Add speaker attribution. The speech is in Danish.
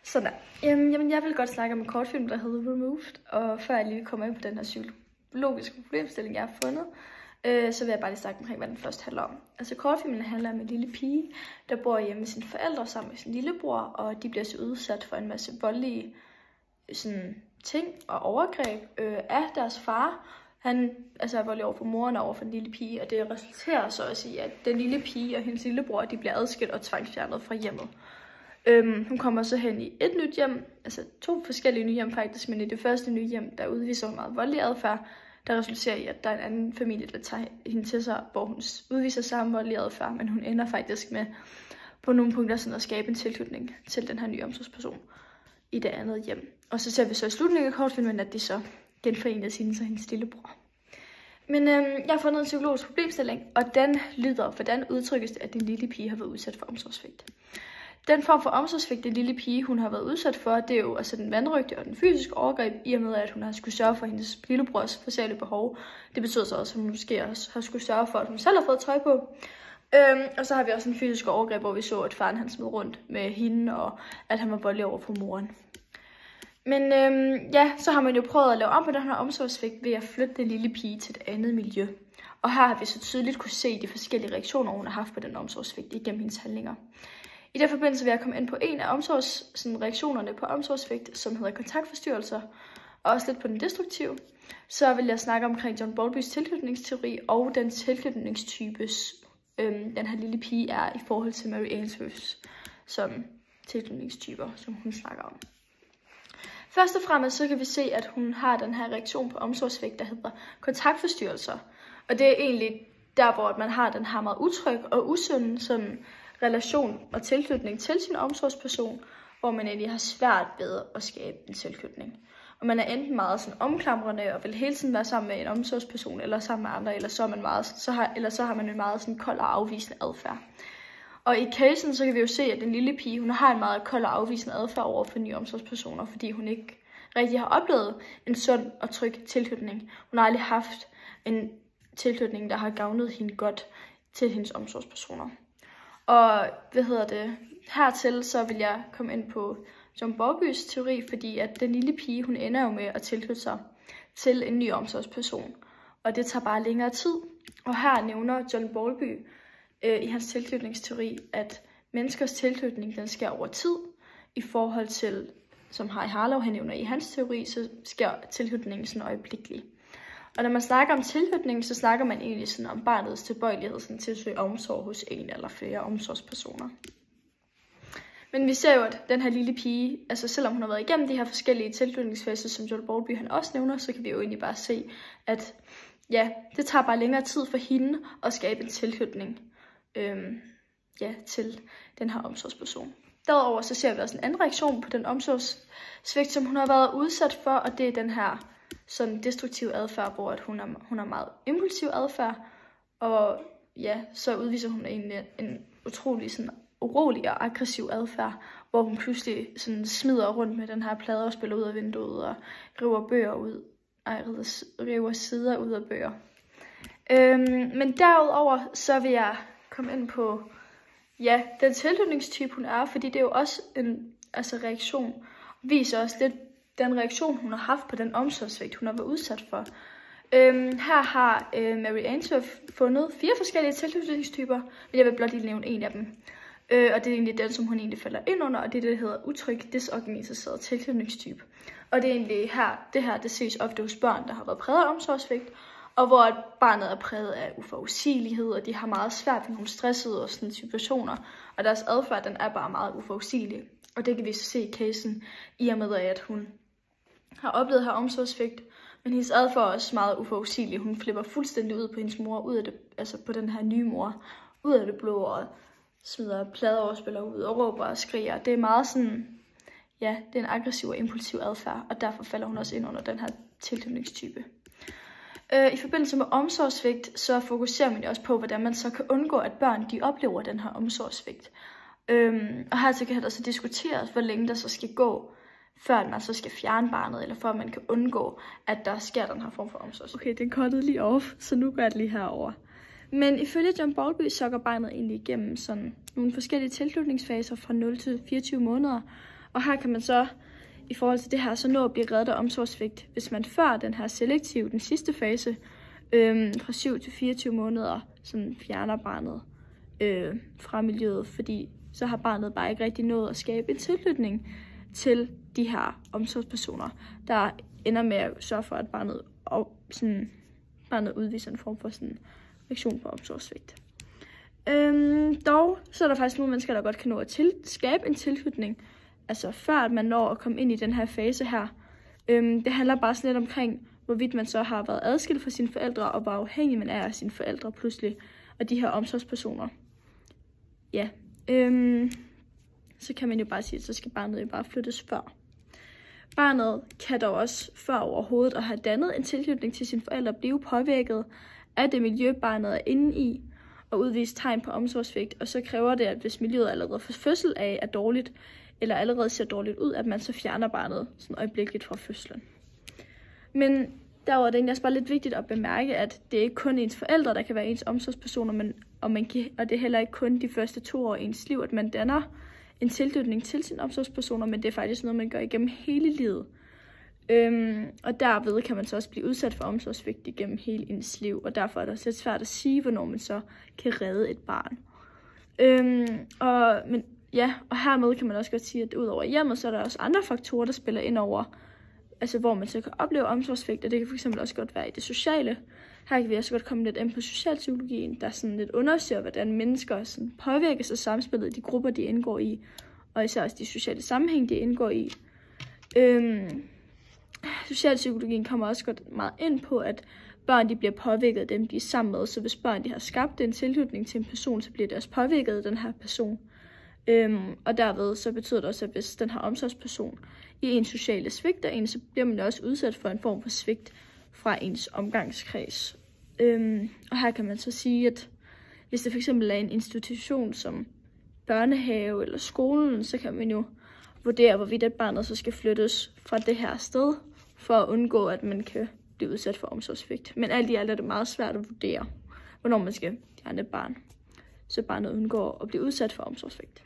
Speaker 1: Sådan der. Jamen, jeg vil godt snakke om en kortfilm, der hedder Removed. Og før jeg lige kommer ind på den her psykologiske problemstilling, jeg har fundet, så vil jeg bare lige snakke omkring, hvad den først handler om. Altså kortfilmen handler om en lille pige, der bor hjemme med sine forældre sammen med sin lillebror, og de bliver så udsat for en masse voldelige ting og overgreb af deres far. Han er voldelig over for moren og over for den lille pige, og det resulterer så også i, at den lille pige og hendes lillebror, de bliver adskilt og tvangsfjernet fra hjemmet. Hun kommer så hen i et nyt hjem, altså 2 forskellige nye hjem faktisk, men i det første nye hjem, der udviser hun meget voldelig adfærd, der resulterer i, at der er en anden familie, der tager hende til sig, hvor hun udviser samme voldelig adfærd, men hun ender faktisk med på nogle punkter sådan at skabe en tilknytning til den her nye omsorgsperson i det andet hjem. Og så ser vi så i slutningen af kortfilmen, at de så genforenes hende og hendes lillebror. Men jeg har fundet en psykologisk problemstilling, og den lyder, hvordan udtrykkes det, at den lille pige har været udsat for omsorgssvigt. Den form for omsorgssvigt, den lille pige, hun har været udsat for, det er jo altså den vanrøgte og den fysiske overgreb, i og med, at hun har skulle sørge for hendes lillebrors forskellige behov. Det betyder så også, at hun måske også har skulle sørge for, at hun selv har fået tøj på. Og så har vi også en fysisk overgreb, hvor vi så, at faren han smed rundt med hende, og at han var voldelig over for moren. Men så har man jo prøvet at lave om på den her omsorgssvigt ved at flytte den lille pige til et andet miljø. Og her har vi så tydeligt kunne se de forskellige reaktioner, hun har haft på den omsorgssvigt igennem hendes handlinger. I den forbindelse vil jeg komme ind på en af reaktionerne på omsorgssvigt, som hedder kontaktforstyrrelser, og også lidt på den destruktive. Så vil jeg snakke omkring John Bowlbys tilknytningsteori og den tilknytningstypes, den her lille pige er i forhold til Mary Ainsworths som tilknytningstyper, som hun snakker om. Først og fremmest så kan vi se, at hun har den her reaktion på omsorgssvigt, der hedder kontaktforstyrrelser. Og det er egentlig der, hvor man har den her meget utryg og usund sådan relation og tilknytning til sin omsorgsperson, hvor man egentlig har svært ved at skabe en tilknytning. Og man er enten meget sådan omklamrende og vil hele tiden være sammen med en omsorgsperson, eller sammen med andre, eller så har man en meget sådan kold og afvisende adfærd. Og i casen, så kan vi jo se, at den lille pige, hun har en meget kold og afvisende adfærd over for nye omsorgspersoner, fordi hun ikke rigtig har oplevet en sund og tryg tilknytning. Hun har aldrig haft en tilknytning, der har gavnet hende godt til hendes omsorgspersoner. Og hertil så vil jeg komme ind på John Bowlbys teori, fordi at den lille pige, hun ender jo med at tilknytte sig til en ny omsorgsperson. Og det tager bare længere tid. Og her nævner John Bowlby i hans tilknytningsteori, at menneskers tilknytning, den sker over tid, i forhold til, som Harry Harlow han nævner i hans teori, så sker tilknytningen sådan øjeblikkeligt. Og når man snakker om tilknytning, så snakker man egentlig sådan om barnets tilbøjelighed sådan til at søge omsorg hos en eller flere omsorgspersoner. Men vi ser jo, at den her lille pige, altså selvom hun har været igennem de her forskellige tilknytningsfaser, som John Bowlby han også nævner, så kan vi jo egentlig bare se, at ja, det tager bare længere tid for hende at skabe en tilknytning til den her omsorgsperson. Derudover så ser vi også en anden reaktion på den omsorgssvigt, som hun har været udsat for, og det er den her sådan destruktiv adfærd, hvor at hun har meget impulsiv adfærd, og ja, så udviser hun en utrolig sådan urolig og aggressiv adfærd, hvor hun pludselig sådan smider rundt med den her plade og spiller ud af vinduet og river sider ud af bøger. Men derudover så vil jeg komme ind på den tilknytningstype hun er, fordi det er jo også en reaktion, viser også lidt den reaktion hun har haft på den omsorgssvigt hun har været udsat for. Her har Mary Ainsworth fundet 4 forskellige tilknytningstyper, men jeg vil blot lige nævne en af dem. Og det er egentlig den, som hun egentlig falder ind under, og det er det, der hedder utryg desorganiseret tilknytningstype. Og det er egentlig det ses ofte hos børn, der har været præget af omsorgssvigt, og hvor barnet er præget af uforudsigelighed, og de har meget svært ved nogle stressede og sådan situationer, og deres adfærd, den er bare meget uforudsigelig. Og det kan vi så se i casen, i og med at hun har oplevet her omsorgssvigt, men hendes adfærd er også meget uforudsigelig. Hun flipper fuldstændig ud på hendes mor, ud af det, altså på den her nye mor, ud af det blå, og smider pladeoverspillere ud og råber og skriger. Det er meget sådan, det er en aggressiv og impulsiv adfærd, og derfor falder hun også ind under den her tilknytningstype. I forbindelse med omsorgssvigt, så fokuserer man også på, hvordan man så kan undgå, at børn de oplever den her omsorgssvigt. Og her så kan der så diskuteres, hvor længe der så skal gå, før man så skal fjerne barnet, eller før man kan undgå, at der sker den her form for omsorgssvigt. Okay, den cuttede lige off, så nu går jeg lige herover. Men ifølge John Bowlby, så går barnet egentlig igennem sådan nogle forskellige tilknytningsfaser fra 0 til 24 måneder. Og her kan man så, i forhold til det her, så nå at blive reddet af omsorgssvigt, hvis man før den her selektive, den sidste fase, fra 7 til 24 måneder, sådan fjerner barnet fra miljøet, fordi så har barnet bare ikke rigtig nået at skabe en tilknytning til de her omsorgspersoner, der ender med at sørge for, at barnet udviser en form for sådan reaktion på omsorgssvigt. Dog så er der faktisk nogle mennesker, der godt kan nå at skabe en tilknytning, altså før at man når at komme ind i den her fase her. Det handler bare sådan lidt omkring, hvorvidt man så har været adskilt fra sine forældre, og hvor afhængig man er af sine forældre pludselig, og de her omsorgspersoner. Ja, så kan man jo bare sige, at så skal barnet jo bare flyttes før. Barnet kan dog også før overhovedet at have dannet en tilknytning til sine forældre blive påvirket af det miljø, barnet er inde i, og udvise tegn på omsorgssvigt, og så kræver det, at hvis miljøet allerede fra fødsel af er dårligt, eller allerede ser dårligt ud, at man så fjerner barnet sådan øjeblikkeligt fra fødslen. Men derudover er det egentlig også bare lidt vigtigt at bemærke, at det ikke kun er ens forældre, der kan være ens omsorgspersoner, og det er heller ikke kun de første 2 år i ens liv, at man danner en tilknytning til sine omsorgspersoner, men det er faktisk noget, man gør igennem hele livet. Og derved kan man så også blive udsat for omsorgssvigt igennem hele ens liv, og derfor er det også lidt svært at sige, hvornår man så kan redde et barn. Og hermed kan man også godt sige, at ud over hjemmet, så er der også andre faktorer, der spiller ind over, altså hvor man så kan opleve omsorgssvigt, og det kan fx også godt være i det sociale. Her kan vi også godt komme lidt ind på socialpsykologien, der sådan lidt undersøger, hvordan mennesker sådan påvirkes af samspillet i de grupper, de indgår i, og især også de sociale sammenhæng, de indgår i. Socialpsykologien kommer også godt meget ind på, at børn de bliver påvirket af dem, de er sammen med. Så hvis børn de har skabt en tilknytning til en person, så bliver det også påvirket af den her person. Og derved så betyder det også, at hvis den her omsorgsperson i ens sociale svigter en, så bliver man også udsat for en form for svigt fra ens omgangskreds. Og her kan man så sige, at hvis det fx er en institution som børnehave eller skolen, så kan man jo vurdere, hvorvidt at barnet så skal flyttes fra det her sted, for at undgå, at man kan blive udsat for omsorgssvigt. Men alt i alt er det meget svært at vurdere, hvornår man skal fjerne et barn, så barnet undgår at blive udsat for omsorgssvigt.